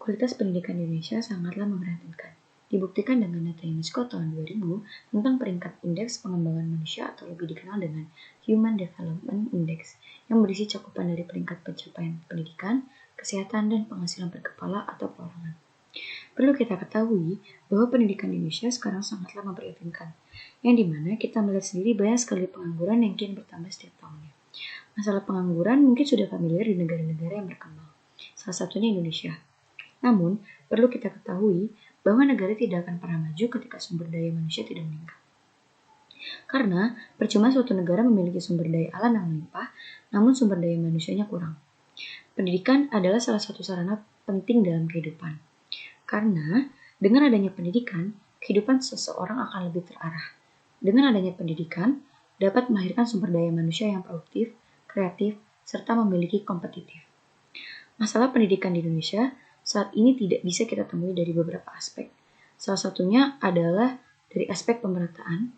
Kualitas pendidikan di Indonesia sangatlah memprihatinkan. Dibuktikan dengan data UNESCO tahun 2000 tentang peringkat Indeks Pengembangan Manusia atau lebih dikenal dengan Human Development Index yang berisi cakupan dari peringkat pencapaian pendidikan, kesehatan, dan penghasilan per kepala atau perorangan. Perlu kita ketahui bahwa pendidikan di Indonesia sekarang sangatlah memprihatinkan, yang dimana kita melihat sendiri banyak sekali pengangguran yang kian bertambah setiap tahunnya. Masalah pengangguran mungkin sudah familiar di negara-negara yang berkembang, salah satunya Indonesia. Namun, perlu kita ketahui bahwa negara tidak akan pernah maju ketika sumber daya manusia tidak meningkat. Karena percuma suatu negara memiliki sumber daya alam yang melimpah, namun sumber daya manusianya kurang. Pendidikan adalah salah satu sarana penting dalam kehidupan. Karena dengan adanya pendidikan, kehidupan seseorang akan lebih terarah. Dengan adanya pendidikan, dapat melahirkan sumber daya manusia yang produktif, kreatif, serta memiliki kompetitif. Masalah pendidikan di Indonesia saat ini tidak bisa kita temui dari beberapa aspek. Salah satunya adalah dari aspek pemerataan.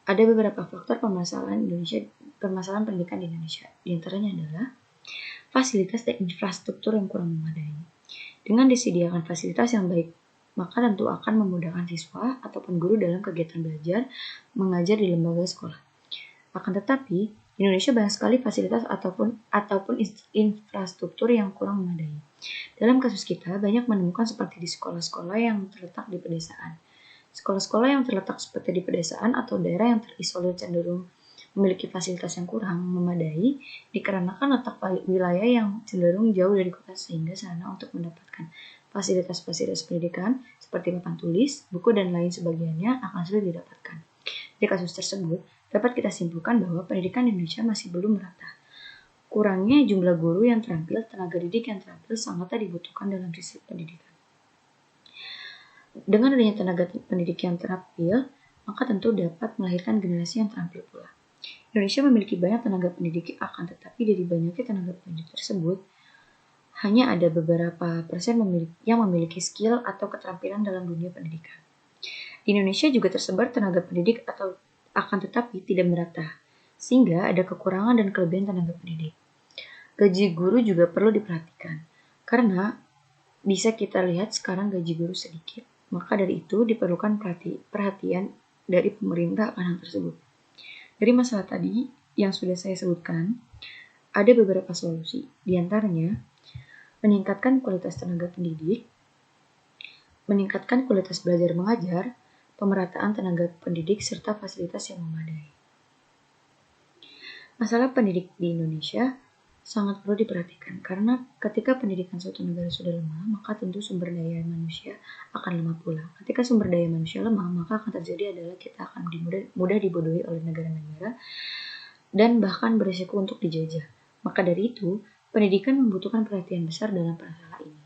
Ada beberapa faktor permasalahan pendidikan di Indonesia. Di antaranya adalah fasilitas dan infrastruktur yang kurang memadai. Dengan disediakan fasilitas yang baik, maka tentu akan memudahkan siswa ataupun guru dalam kegiatan belajar mengajar di lembaga sekolah. Akan tetapi, di Indonesia banyak sekali fasilitas ataupun infrastruktur yang kurang memadai. Dalam kasus kita, banyak menemukan seperti di sekolah-sekolah yang terletak di pedesaan. Sekolah-sekolah yang terletak seperti di pedesaan atau daerah yang terisolir cenderung memiliki fasilitas yang kurang memadai dikarenakan letak wilayah yang cenderung jauh dari kota sehingga sarana untuk mendapatkan fasilitas-fasilitas pendidikan seperti papan tulis, buku, dan lain sebagainya akan sulit didapatkan. Dari kasus tersebut, dapat kita simpulkan bahwa pendidikan di Indonesia masih belum merata. Kurangnya jumlah guru yang terampil, tenaga didik yang terampil sangatlah dibutuhkan dalam sistem pendidikan. Dengan adanya tenaga pendidik yang terampil, maka tentu dapat melahirkan generasi yang terampil pula. Indonesia memiliki banyak tenaga pendidik, akan tetapi dari banyaknya tenaga pendidik tersebut, hanya ada beberapa persen yang memiliki skill atau keterampilan dalam dunia pendidikan. Di Indonesia juga tersebar tenaga pendidik akan tetapi tidak merata, sehingga ada kekurangan dan kelebihan tenaga pendidik. Gaji guru juga perlu diperhatikan, karena bisa kita lihat sekarang gaji guru sedikit, maka dari itu diperlukan perhatian dari pemerintah akan hal tersebut. Dari masalah tadi yang sudah saya sebutkan, ada beberapa solusi, di antaranya meningkatkan kualitas tenaga pendidik, meningkatkan kualitas belajar mengajar, pemerataan tenaga pendidik, serta fasilitas yang memadai. Masalah pendidik di Indonesia sangat perlu diperhatikan karena ketika pendidikan suatu negara sudah lemah, maka tentu sumber daya manusia akan lemah pula. Ketika sumber daya manusia lemah, maka akan terjadi adalah kita akan mudah dibodohi oleh negara-negara dan bahkan berisiko untuk dijajah. Maka dari itu, pendidikan membutuhkan perhatian besar dalam masalah ini.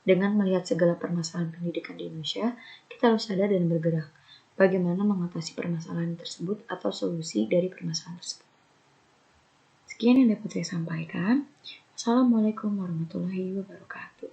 Dengan melihat segala permasalahan pendidikan di Indonesia, kita harus sadar dan bergerak bagaimana mengatasi permasalahan tersebut atau solusi dari permasalahan tersebut. Sekian yang dapat saya sampaikan. Assalamualaikum warahmatullahi wabarakatuh.